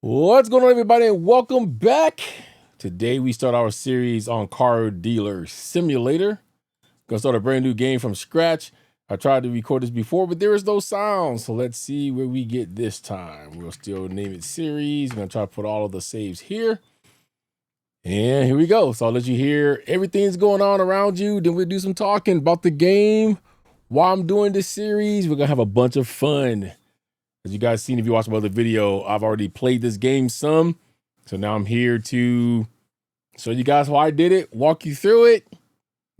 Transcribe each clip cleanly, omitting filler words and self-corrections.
What's going on, everybody, and welcome back. Today we start our series on Car Dealer Simulator. Gonna start a brand new game from scratch. I tried to record this before, but there is no sound, so let's see where we get this time. We'll still name it series. I'm gonna try to put all of the saves here. And here we go. So I'll let you hear everything's going on around you. Then we'll do some talking about the game while I'm doing this series. We're gonna have a bunch of fun. As you guys seen, if you watched my other video, I've already played this game some. So now I'm here to show you guys how I did it, walk you through it,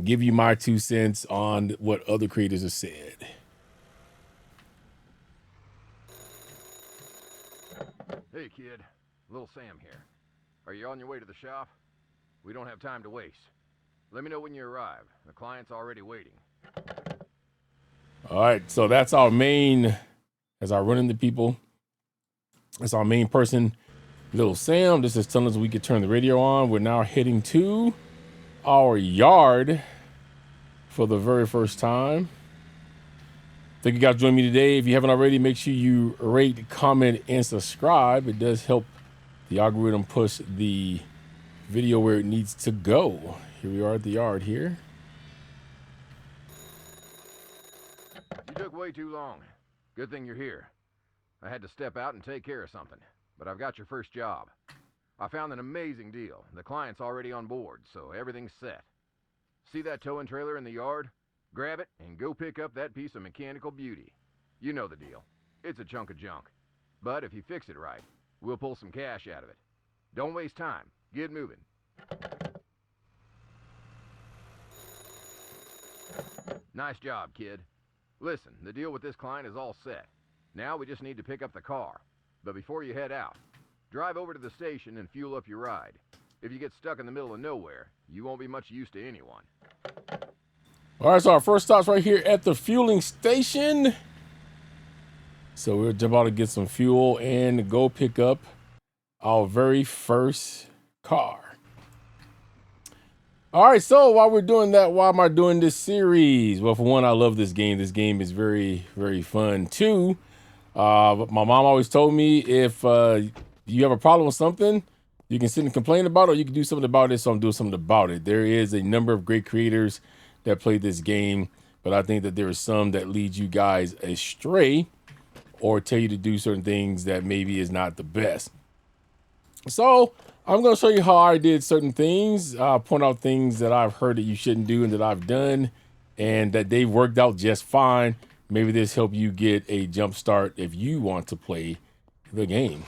give you my 2 cents on what other creators have said. Hey kid, little Sam here. Are you on your way to the shop? We don't have time to waste. Let me know when you arrive. The client's already waiting. All right, so that's our main, as I run into people, that's our main person, little Sam. This is telling us we could turn the radio on. We're now heading to our yard for the very first time. Thank you guys for joining me today. If you haven't already, make sure you rate, comment, and subscribe. It does help the algorithm push the video where it needs to go. Here we are at the yard here. You took way too long. Good thing you're here. I had to step out and take care of something, but I've got your first job. I found an amazing deal. The client's already on board, so everything's set. See that towing trailer in the yard? Grab it and go pick up that piece of mechanical beauty. You know the deal. It's a chunk of junk. But if you fix it right, we'll pull some cash out of it. Don't waste time. Get moving. Nice job, kid. Listen, the deal with this client is all set. Now we just need to pick up the car. But before you head out, drive over to the station and fuel up your ride. If you get stuck in the middle of nowhere, you won't be much use to anyone. All right, so our first stop's right here at the fueling station. So we're about to get some fuel and go pick up our very first car. All right, so while we're doing that, why am I doing this series? Well, for one, I love this game. This game is very, very fun. Two, my mom always told me if you have a problem with something, you can sit and complain about it, or you can do something about it. So I'm doing something about it. There is a number of great creators that play this game, but I think that there are some that lead you guys astray or tell you to do certain things that maybe is not the best. So I'm going to show you how I did certain things, point out things that I've heard that you shouldn't do and that I've done and that they've worked out just fine. Maybe this help you get a jump start if you want to play the game.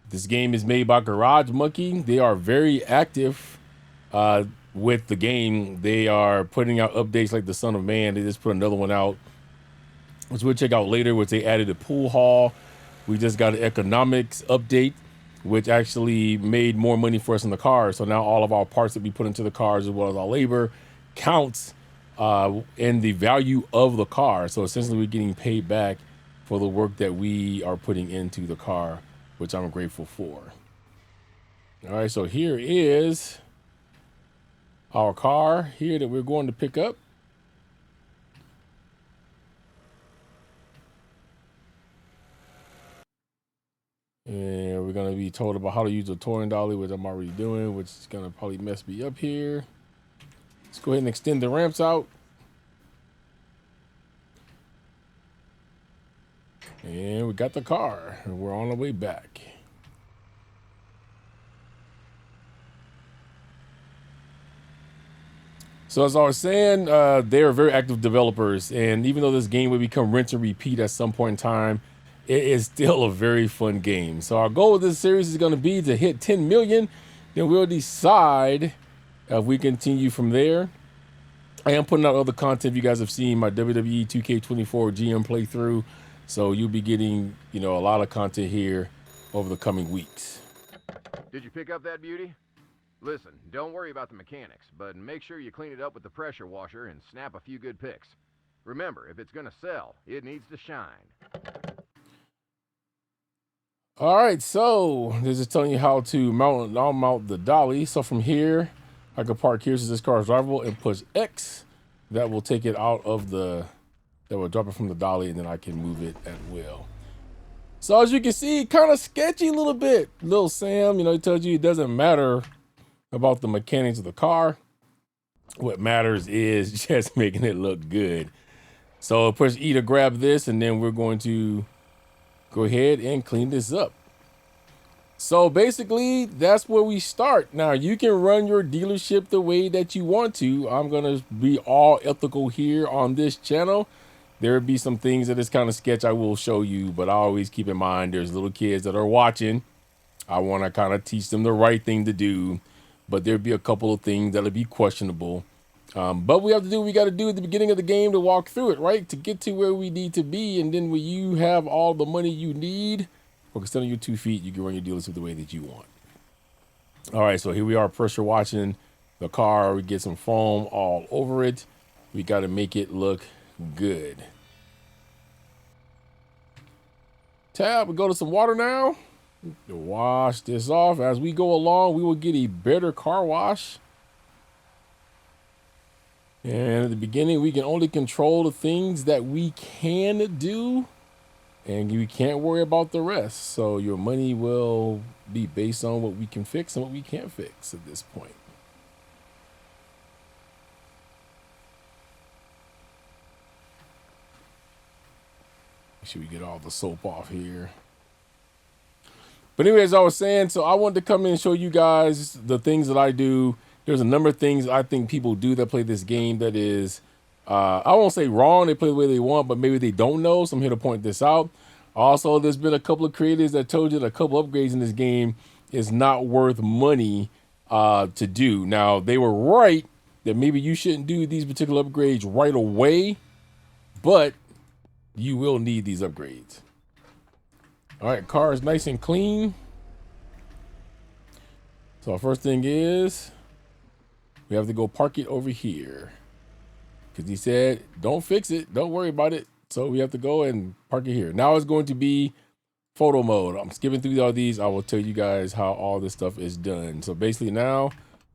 This game is made by Garage Monkey. They are very active with the game. They are putting out updates like the Son of Man. They just put another one out, which we'll check out later, which they added a pool hall. We just got an economics update, which actually made more money for us in the car. So now all of our parts that we put into the cars, as well as our labor, counts in the value of the car. So essentially we're getting paid back for the work that we are putting into the car, which I'm grateful for. All right, so here is our car here that we're going to pick up. And we're going to be told about how to use a towing dolly, which I'm already doing, which is going to probably mess me up here. Let's go ahead and extend the ramps out. And we got the car, and we're on the way back. So as I was saying, they are very active developers, and even though this game will become rinse and repeat at some point in time, it is still a very fun game. So our goal with this series is going to be to hit 10 million. Then we'll decide if we continue from there. I am putting out other content. You guys have seen my WWE 2K24 GM playthrough. So you'll be getting, a lot of content here over the coming weeks. Did you pick up that beauty? Listen, don't worry about the mechanics, but make sure you clean it up with the pressure washer and snap a few good pics. Remember, if it's going to sell, it needs to shine. All right, so this is telling you how to mount the dolly. So from here, I can park here since this car is drivable and push X. That will take it out of that will drop it from the dolly, and then I can move it at will. So as you can see, kind of sketchy a little bit. Little Sam, he tells you it doesn't matter about the mechanics of the car. What matters is just making it look good. So push E to grab this, and then we're going to go ahead and clean this up. So basically, that's where we start. Now, you can run your dealership the way that you want to. I'm going to be all ethical here on this channel. There will be some things that is kind of sketch I will show you, but I always keep in mind there's little kids that are watching. I want to kind of teach them the right thing to do, but there'll be a couple of things that'll be questionable. But we have to do what we got to do at the beginning of the game to walk through it, right? To get to where we need to be. And then when you have all the money you need, or extend on your 2 feet, you can run your dealership the way that you want. All right, so here we are pressure washing the car. We get some foam all over it. We got to make it look good. Tab, we go to some water now. To wash this off. As we go along, we will get a better car wash. And at the beginning, we can only control the things that we can do, and we can't worry about the rest. So your money will be based on what we can fix and what we can't fix at this point. Make sure we get all the soap off here. But anyway, as I was saying, so I wanted to come in and show you guys the things that I do. There's a number of things I think people do that play this game that is, I won't say wrong. They play the way they want, but maybe they don't know. So I'm here to point this out. Also, there's been a couple of creators that told you that a couple upgrades in this game is not worth money to do. Now, they were right that maybe you shouldn't do these particular upgrades right away, but you will need these upgrades. All right, car is nice and clean. So our first thing is we have to go park it over here because he said, don't fix it. Don't worry about it. So we have to go and park it here. Now it's going to be photo mode. I'm skipping through all these. I will tell you guys how all this stuff is done. So basically now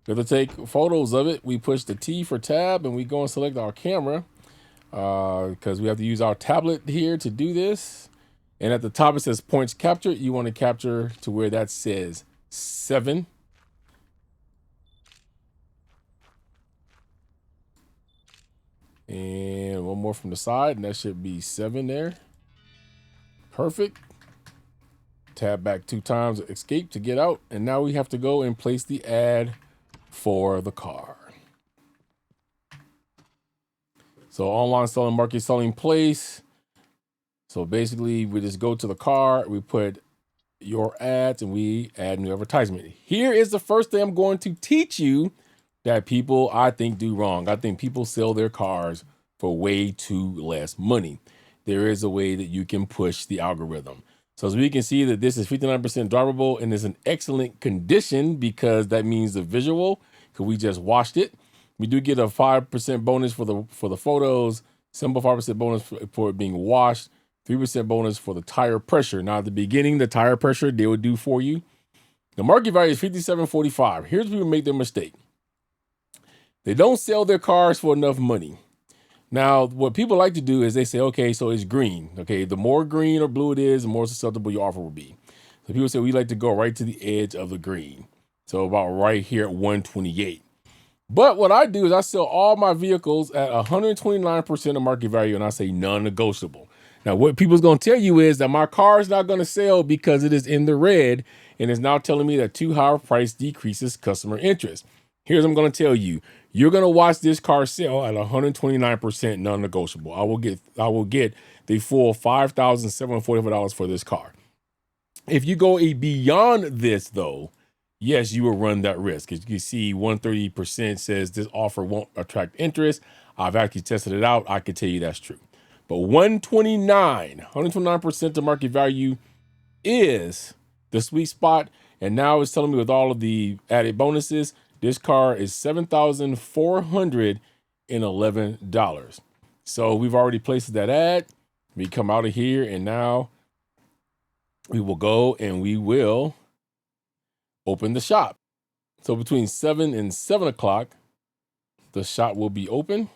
we have to take photos of it. We push the T for tab and we go and select our camera because we have to use our tablet here to do this. And at the top it says points captured. You want to capture to where that says 7. And one more from the side, and that should be 7 there. Perfect. Tab back 2 times, escape to get out. And now we have to go and place the ad for the car. So online selling, market selling place. So basically we just go to the car, we put your ads, and we add new advertisement. Here is the first thing I'm going to teach you that people, I think, do wrong. I think people sell their cars for way too less money. There is a way that you can push the algorithm. So as we can see that this is 59% drivable and is in excellent condition because that means the visual, because we just washed it. We do get a 5% bonus for the photos, simple 5% bonus for it being washed, 3% bonus for the tire pressure. Now at the beginning, the tire pressure they would do for you. The market value is $57.45. Here's where we make their mistake. They don't sell their cars for enough money. Now, what people like to do is they say, okay, so it's green. Okay, the more green or blue it is, the more susceptible your offer will be. So people say we like to go right to the edge of the green. So about right here at 128. But what I do is I sell all my vehicles at 129% of market value, and I say non-negotiable. Now, what people's going to tell you is that my car is not going to sell because it is in the red, and it's now telling me that too high a price decreases customer interest. Here's what I'm going to tell you. You're going to watch this car sell at 129% non-negotiable. I will get the full $5,744 for this car. If you go beyond this, though, yes, you will run that risk. As you can see, 130% says this offer won't attract interest. I've actually tested it out. I can tell you that's true. But 129% of market value is the sweet spot. And now it's telling me with all of the added bonuses, this car is $7,411. So we've already placed that ad. We come out of here and now we will go and we will open the shop. So between 7 and 7 o'clock, the shop will be open.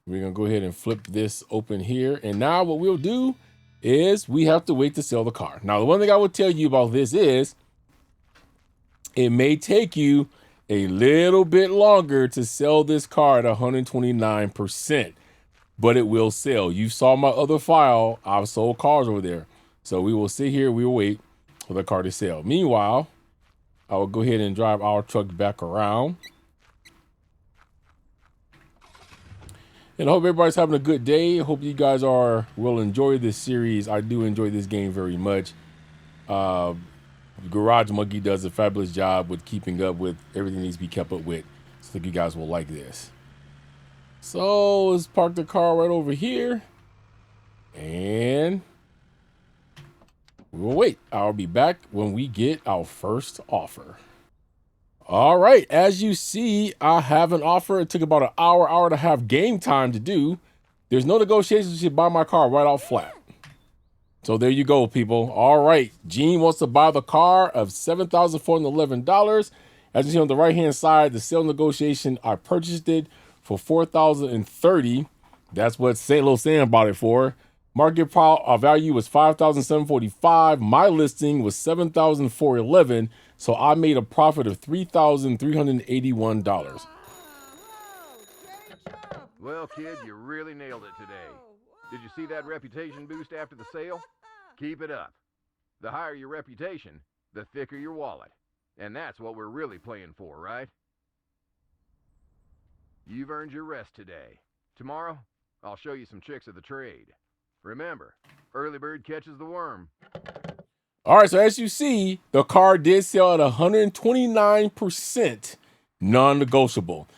We're going to go ahead and flip this open here. And now what we'll do is we have to wait to sell the car. Now, the one thing I would tell you about this is it may take you a little bit longer to sell this car at 129%, but it will sell. You saw my other file. I've sold cars over there. So we will sit here. We will wait for the car to sell. Meanwhile, I will go ahead and drive our truck back around. And I hope everybody's having a good day. I hope you guys will enjoy this series. I do enjoy this game very much. Garage Monkey does a fabulous job with keeping up with everything that needs to be kept up with. So I think you guys will like this. So let's park the car right over here. And we will wait. I'll be back when we get our first offer. All right, as you see, I have an offer. It took about an hour and a half game time to do. There's no negotiations. You should buy my car right off flat. So there you go, people. All right, Gene wants to buy the car of $7,411. As you see on the right-hand side, the sale negotiation, I purchased it for $4,030. That's what Little Sam bought it for. Market value was $5,745. My listing was $7,411. So I made a profit of $3,381. Well, kid, you really nailed it today. Did you see that reputation boost after the sale? Keep it up. The higher your reputation, the thicker your wallet. And that's what we're really playing for, right? You've earned your rest today. Tomorrow, I'll show you some tricks of the trade. Remember, early bird catches the worm. All right, so as you see, the car did sell at 129% non-negotiable.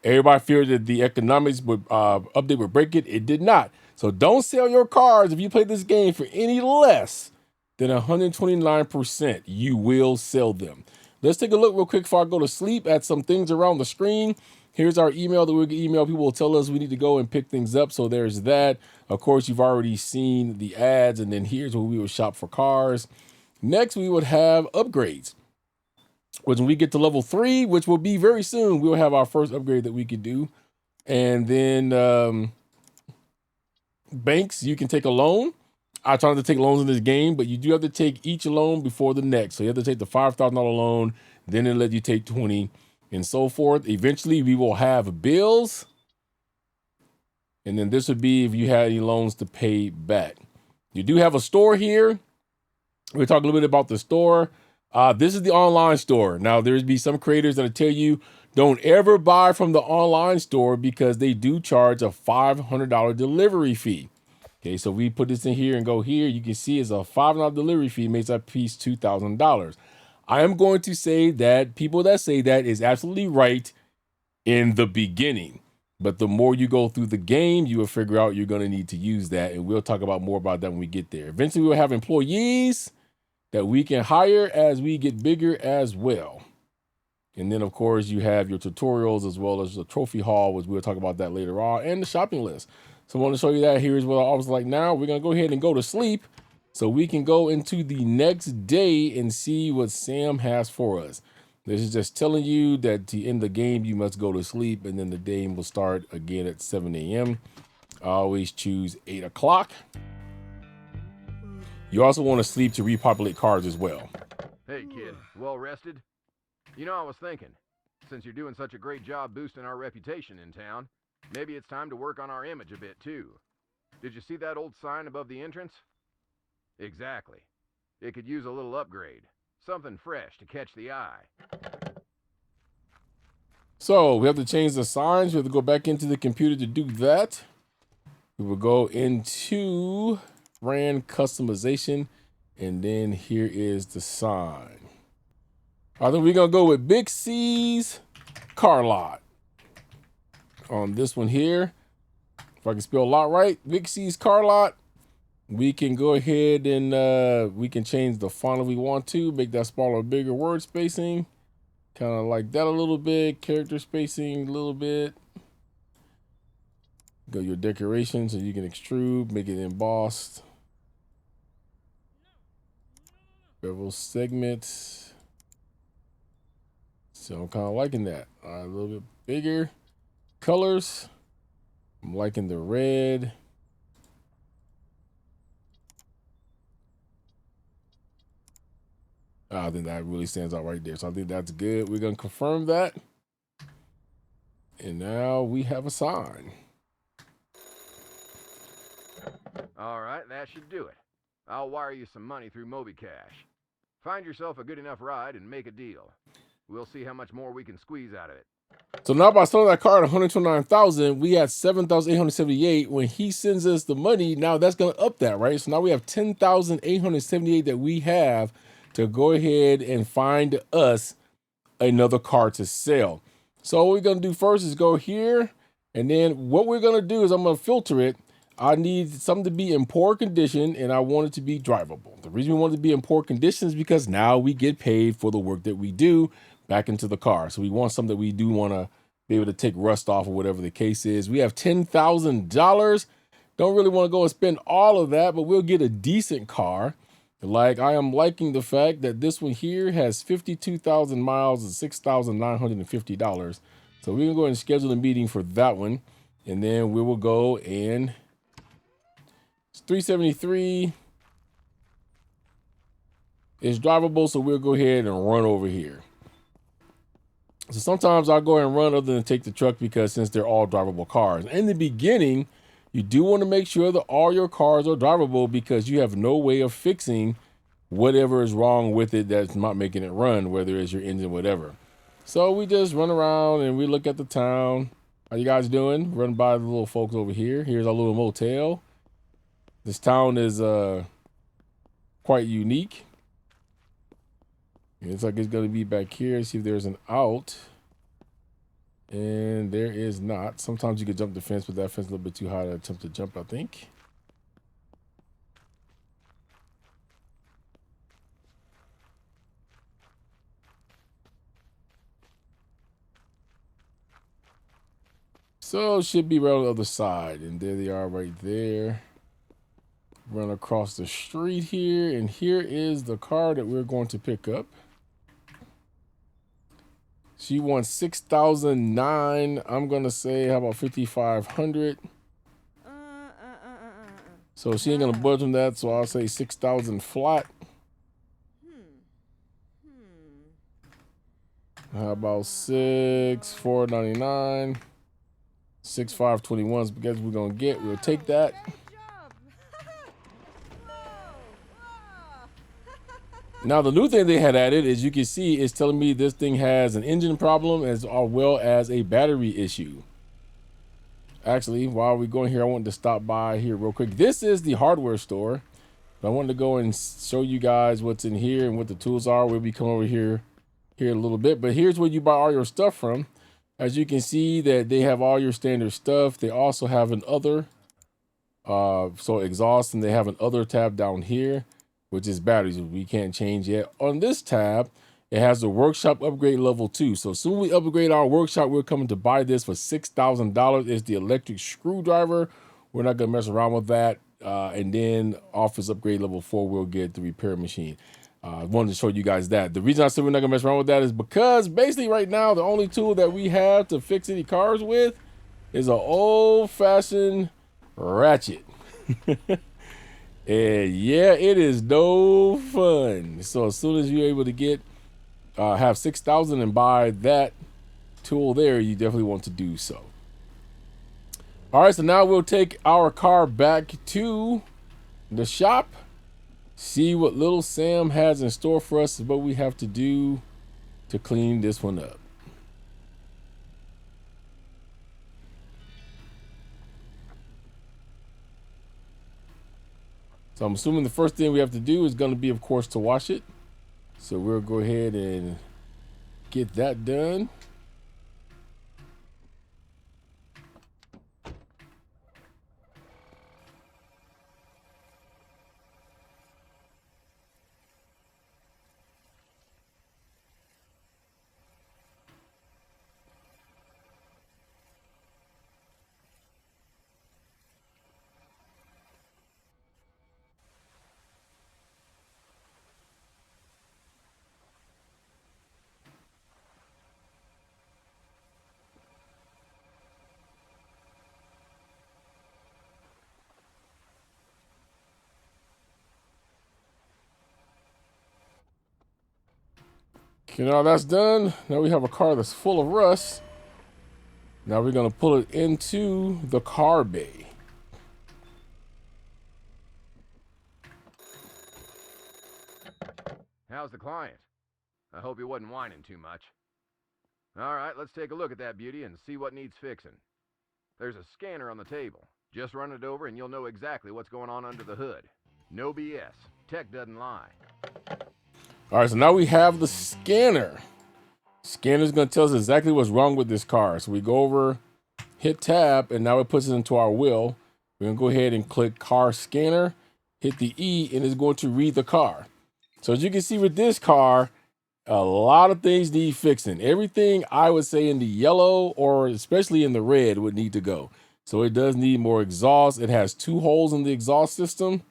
Everybody feared that the economics update would break it. It did not. So don't sell your cars if you play this game for any less than 129%. You will sell them. Let's take a look real quick before I go to sleep at some things around the screen. Here's our email that we can email. People will tell us we need to go and pick things up. So there's that. Of course, you've already seen the ads. And then here's where we will shop for cars. Next, we would have upgrades. When we get to level 3, which will be very soon, we'll have our first upgrade that we could do. And then banks, you can take a loan. I try not to take loans in this game, but you do have to take each loan before the next. So you have to take the $5,000 loan, then it let you take 20 and so forth. Eventually, we will have bills. And then this would be if you had any loans to pay back. You do have a store here. We'll talk a little bit about the store. This is the online store. Now, there's be some creators that'll tell you don't ever buy from the online store because they do charge a $500 delivery fee. Okay, so we put this in here and go here. You can see it's a $5 delivery fee makes that piece $2,000. I am going to say that people that say that is absolutely right in the beginning. But the more you go through the game, you will figure out you're going to need to use that. And we'll talk about more about that when we get there. Eventually, we'll have employees that we can hire as we get bigger as well. And then, of course, you have your tutorials as well as the trophy haul, which we'll talk about that later on, and the shopping list. So I want to show you that. Here's what I was like now. We're going to go ahead and go to sleep so we can go into the next day and see what Sam has for us. This is just telling you that to end the game, you must go to sleep, and then the game will start again at 7 a.m. I always choose 8 o'clock. You also want to sleep to repopulate cards as well. Hey, kid, well rested? You know, I was thinking, since you're doing such a great job boosting our reputation in town, maybe it's time to work on our image a bit, too. Did you see that old sign above the entrance? Exactly. It could use a little upgrade. Something fresh to catch the eye. So we have to change the signs. We have to go back into the computer to do that. We will go into brand customization, and then here is the sign. I think we're gonna go with Big C's Car Lot on this one here. If I can spell lot right, Big C's Car Lot. We can go ahead and we can change the font if we want to, make that smaller, bigger word spacing. Kind of like that a little bit, character spacing a little bit. Go your decoration so you can extrude, make it embossed. Bevel segments. So I'm kind of liking that. All right, a little bit bigger. Colors. I'm liking the red. I think that really stands out right there. So I think that's good. We're going to confirm that. And now we have a sign. All right, that should do it. I'll wire you some money through MobiCash. Find yourself a good enough ride and make a deal. We'll see how much more we can squeeze out of it. So now by selling that car at 129,000, we had 7,878. When he sends us the money, now that's going to up that, right? So now we have 10,878 that we have to go ahead and find us another car to sell. So what we're going to do first is go here, and then what we're going to do is I'm going to filter it. I need something to be in poor condition, and I want it to be drivable. The reason we want it to be in poor condition is because now we get paid for the work that we do back into the car. So we want something that we do want to be able to take rust off or whatever the case is. We have $10,000. Don't really want to go and spend all of that, but we'll get a decent car. Like, I am liking the fact that this one here has 52,000 miles and $6,950. So we're going to go ahead and schedule a meeting for that one. And then we will go and it's 373. It's drivable, so we'll go ahead and run over here. So sometimes I'll go ahead and run other than take the truck because since they're all drivable cars. In the beginning, you do want to make sure that all your cars are drivable because you have no way of fixing whatever is wrong with it that's not making it run, whether it's your engine, whatever. So we just run around and we look at the town. How you guys doing? Run by the little folks over here. Here's our little motel. This town is quite unique. It's like it's going to be back here. See if there's an out. And there is not. Sometimes you could jump the fence, but that fence is a little bit too high to attempt to jump, I think. So it should be right on the other side. And there they are right there. Run across the street here. And here is the car that we're going to pick up. She wants 6,009. I'm gonna say, how about 5,500? So she ain't gonna budge on that. So I'll say 6,000 flat. How about 6,499? 6,521 is because we're gonna get. We'll take that. Now, the new thing they had added, as you can see, is telling me this thing has an engine problem as well as a battery issue. Actually, while we're going here, I wanted to stop by here real quick. This is the hardware store. I wanted to go and show you guys what's in here and what the tools are. We'll be coming over here a little bit. But here's where you buy all your stuff from. As you can see that they have all your standard stuff. They also have an other, so exhaust, and they have an other tab down here, which is batteries, which we can't change yet. On this tab, it has the workshop upgrade level 2. So as soon as we upgrade our workshop, we're coming to buy this for $6,000. It's the electric screwdriver. We're not gonna mess around with that. And then office upgrade level 4, we'll get the repair machine. I wanted to show you guys that. The reason I said we're not gonna mess around with that is because basically right now, the only tool that we have to fix any cars with is an old-fashioned ratchet. And yeah, it is no fun. So as soon as you're able to get have 6,000 and buy that tool there, you definitely want to do so. All right, so now we'll take our car back to the shop, see what little Sam has in store for us, and what we have to do to clean this one up. So I'm assuming the first thing we have to do is going to be, of course, to wash it. So we'll go ahead and get that done. Okay, now that's done. Now we have a car that's full of rust. Now we're gonna pull it into the car bay. How's the client? I hope he wasn't whining too much. All right, let's take a look at that beauty and see what needs fixing. There's a scanner on the table. Just run it over and you'll know exactly what's going on under the hood. No BS. Tech doesn't lie. All right, so now we have the scanner. Scanner's gonna tell us exactly what's wrong with this car. So we go over, hit tab, and now it puts it into our wheel. We're gonna go ahead and click car scanner, hit the E, and it's going to read the car. So as you can see with this car, a lot of things need fixing. Everything I would say in the yellow or especially in the red would need to go. So it does need more exhaust. It has 2 holes in the exhaust system.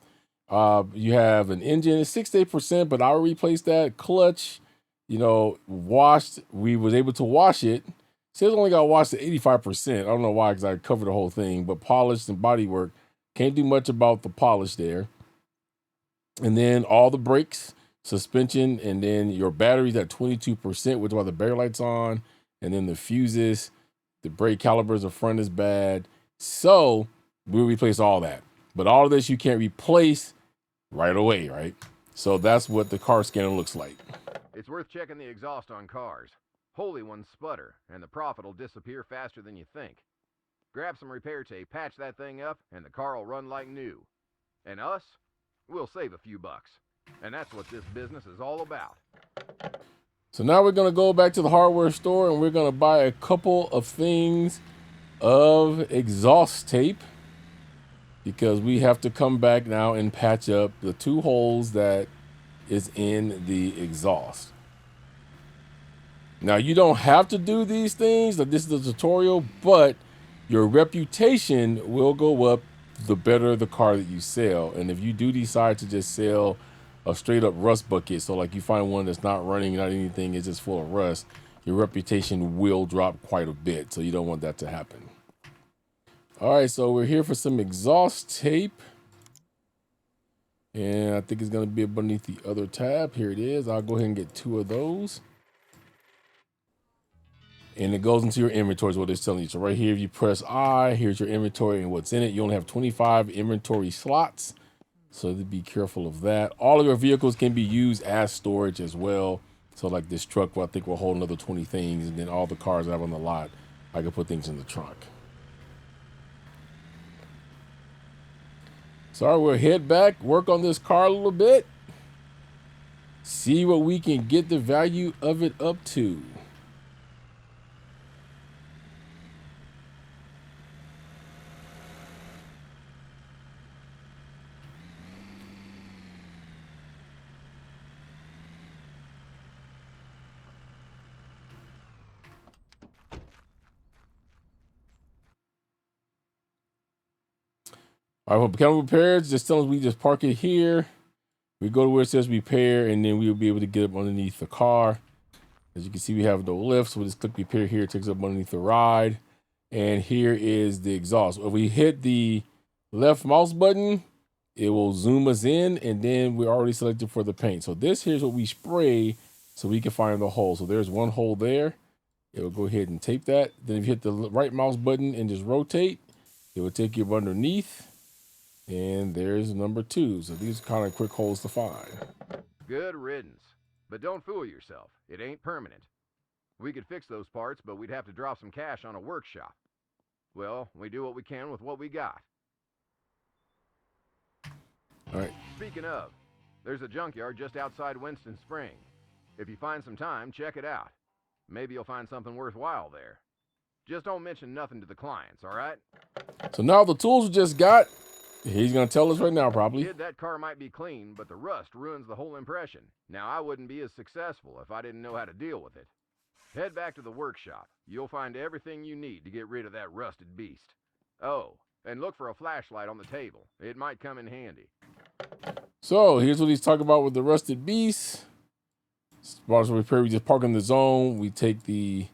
You have an engine, it's 6 to 8%, but I'll replace that. Clutch, washed. We was able to wash it. Says only got washed to 85%. I don't know why, because I covered the whole thing, but polished and body work. Can't do much about the polish there. And then all the brakes, suspension, and then your batteries at 22%, which is why the brake light's on, and then the fuses, the brake calipers, the front is bad. So we'll replace all that. But all of this you can't replace right away, right? So that's what the car scanner looks like. It's worth checking the exhaust on cars. Holy ones sputter, and the profit will disappear faster than you think. Grab some repair tape, patch that thing up, and the car will run like new. And us? We'll save a few bucks. And that's what this business is all about. So now we're going to go back to the hardware store and we're going to buy a couple of things of exhaust tape, because we have to come back now and patch up the 2 holes that is in the exhaust. Now you don't have to do these things. This is a tutorial, but your reputation will go up the better the car that you sell. And if you do decide to just sell a straight up rust bucket, so like you find one that's not running, not anything, it's just full of rust, your reputation will drop quite a bit. So you don't want that to happen. All right, so we're here for some exhaust tape. And I think it's going to be beneath the other tab. Here it is. I'll go ahead and get 2 of those. And it goes into your inventory is what it's telling you. So right here, if you press I, here's your inventory and what's in it. You only have 25 inventory slots, so to be careful of that. All of your vehicles can be used as storage as well. So like this truck, I think will hold another 20 things. And then all the cars I have on the lot, I can put things in the trunk. So all right, we'll head back, work on this car a little bit, see what we can get the value of it up to. All right, for mechanical repairs, just tell us we just park it here. We go to where it says repair, and then we'll be able to get up underneath the car. As you can see, we have no lift, so we'll just click repair here. It takes up underneath the ride. And here is the exhaust. If we hit the left mouse button, it will zoom us in, and then we're already selected for the paint. So this here's what we spray so we can find the hole. So there's 1 hole there. It will go ahead and tape that. Then if you hit the right mouse button and just rotate, it will take you up underneath. And there's number 2. So these are kind of quick holes to find. Good riddance. But don't fool yourself. It ain't permanent. We could fix those parts, but we'd have to drop some cash on a workshop. Well, we do what we can with what we got. All right. Speaking of, there's a junkyard just outside Winston Spring. If you find some time, check it out. Maybe you'll find something worthwhile there. Just don't mention nothing to the clients, all right? So now the tools we just got, he's going to tell us right now, probably. Kid, that car might be clean, but the rust ruins the whole impression. Now, I wouldn't be as successful if I didn't know how to deal with it. Head back to the workshop. You'll find everything you need to get rid of that rusted beast. Oh, and look for a flashlight on the table. It might come in handy. So here's what he's talking about with the rusted beast. Sponsor repair, we just park in the zone. We take the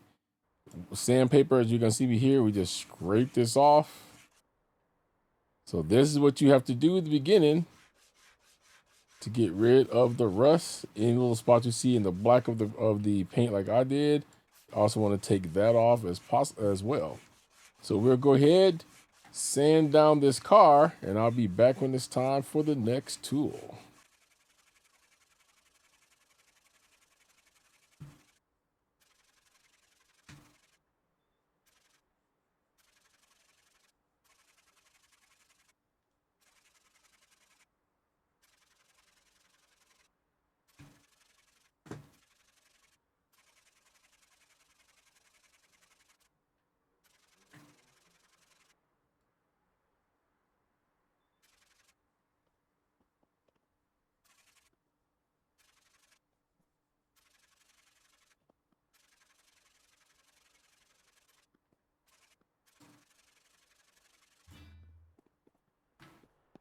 sandpaper, as you can see me here. We just scrape this off. So this is what you have to do at the beginning to get rid of the rust. Any little spots you see in the black of the paint like I did. Also want to take that off as well. So we'll go ahead, sand down this car, and I'll be back when it's time for the next tool.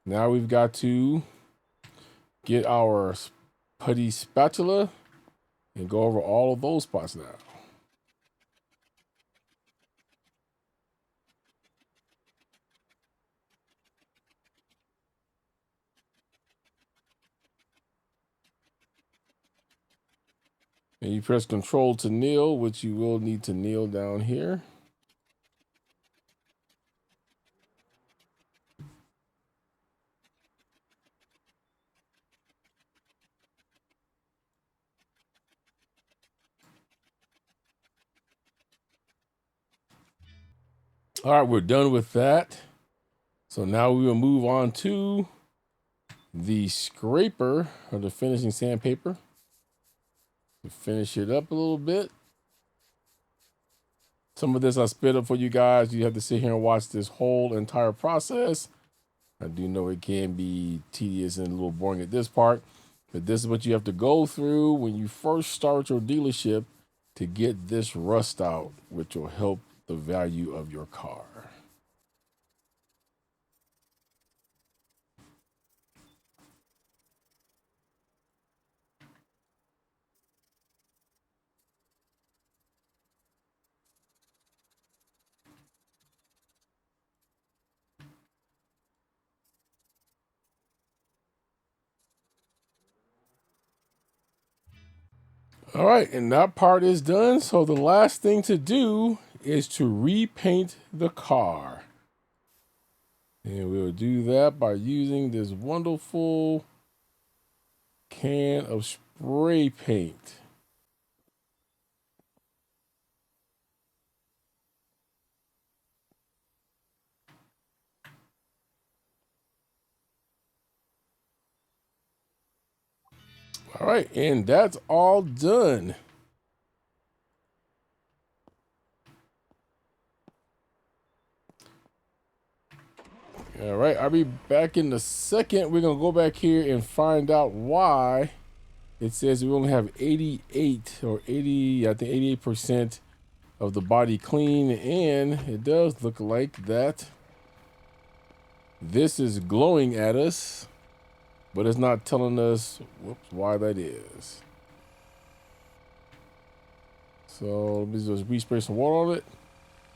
Now we've got to get our putty spatula and go over all of those spots now. And you press Control to kneel, which you will need to kneel down here. All right, we're done with that. So now we will move on to the scraper or the finishing sandpaper to finish it up a little bit. Some of this I sped up for you guys. You have to sit here and watch this whole entire process. I do know it can be tedious and a little boring at this part, but this is what you have to go through when you first start your dealership to get this rust out, which will help the value of your car. All right, and that part is done. So the last thing to do is to repaint the car. And we'll do that by using this wonderful can of spray paint. All right, and that's all done. All right, I'll be back in a second. We're going to go back here and find out why it says we only have 88 or 80, I think 88% of the body clean. And it does look like that this is glowing at us, but it's not telling us why that is. So let me just respray some water on it.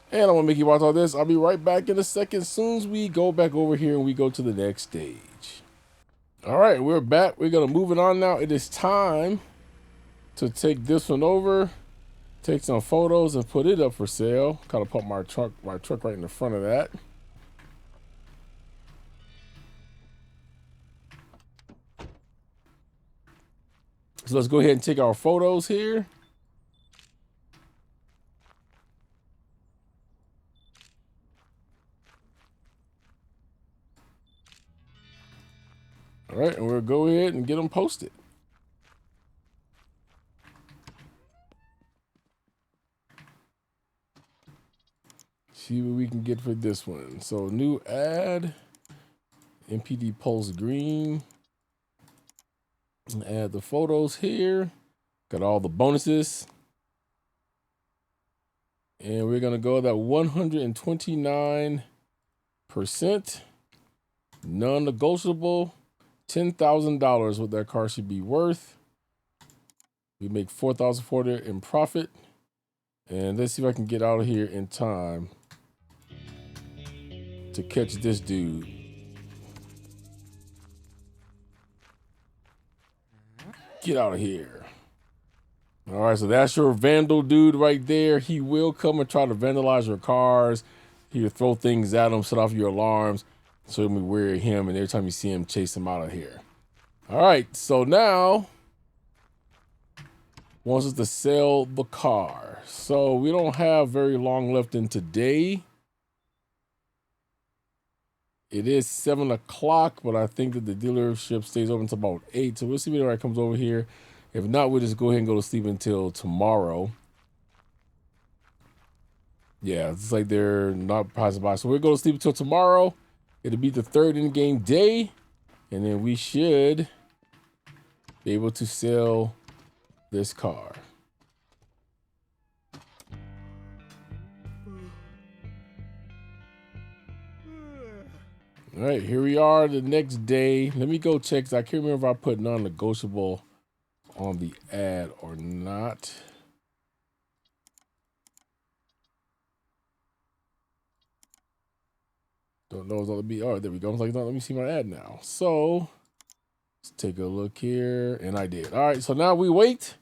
And I'm gonna make you watch all this. I'll be right back in a second as soon as we go back over here and we go to the next stage. All right, we're back. We're gonna move it on now. It is time to take this one over, take some photos and put it up for sale. Kind of put my truck right in the front of that. So let's go ahead and take our photos here. All right, and we'll go ahead and get them posted. See what we can get for this one. So new ad, MPD Pulse Green. Add the photos here. Got all the bonuses. And we're gonna go that 129%. Non-negotiable. $10,000 what that car should be worth. We make $4,400 in profit. And let's see if I can get out of here in time to catch this dude. Get out of here. All right, so that's your vandal dude right there. He will come and try to vandalize your cars. He'll throw things at them, set off your alarms. So you'll be wary of him, and every time you see him, chase him out of here. All right, so now wants us to sell the car. So we don't have very long left in today. It is 7 o'clock, but I think that the dealership stays open until about 8. So we'll see if anybody comes over here. If not, we'll just go ahead and go to sleep until tomorrow. Yeah, it's like they're not passing by. So we'll go to sleep until tomorrow. It'll be the third in-game day. And then we should be able to sell this car. All right, here we are the next day. Let me go check, 'cause I can't remember if I put non-negotiable on the ad or not. Don't know if it'll be. Oh, there we go. I was like, no, let me see my ad now. So let's take a look here, and I did. All right, so now we wait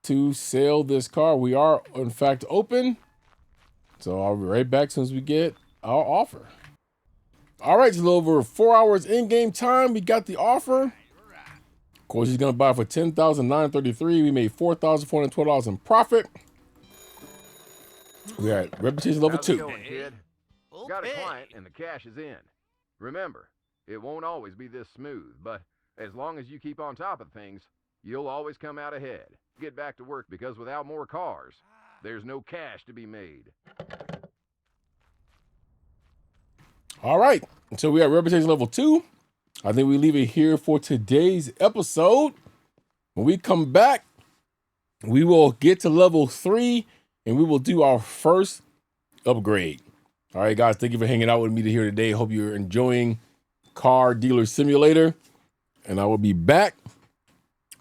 to sell this car. We are in fact open. So I'll be right back as soon as we get our offer. All right, it's a little over 4 hours in-game time. We got the offer. Of course, he's gonna buy for $10,933. We made $4,412 in profit. We are at reputation level 2. Going, kid? Got a client and the cash is in. Remember, it won't always be this smooth, but as long as you keep on top of things, you'll always come out ahead. Get back to work, because without more cars, there's no cash to be made. All right, so we are reputation level 2. I think we leave it here for today's episode. When we come back, we will get to level 3 and we will do our first upgrade. All right, guys, thank you for hanging out with me here today. Hope you're enjoying Car Dealer Simulator. And I will be back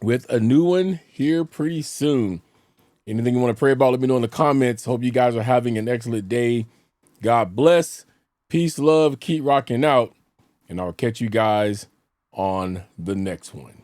with a new one here pretty soon. Anything you want to pray about, let me know in the comments. Hope you guys are having an excellent day. God bless. Peace, love, keep rocking out. And I'll catch you guys on the next one.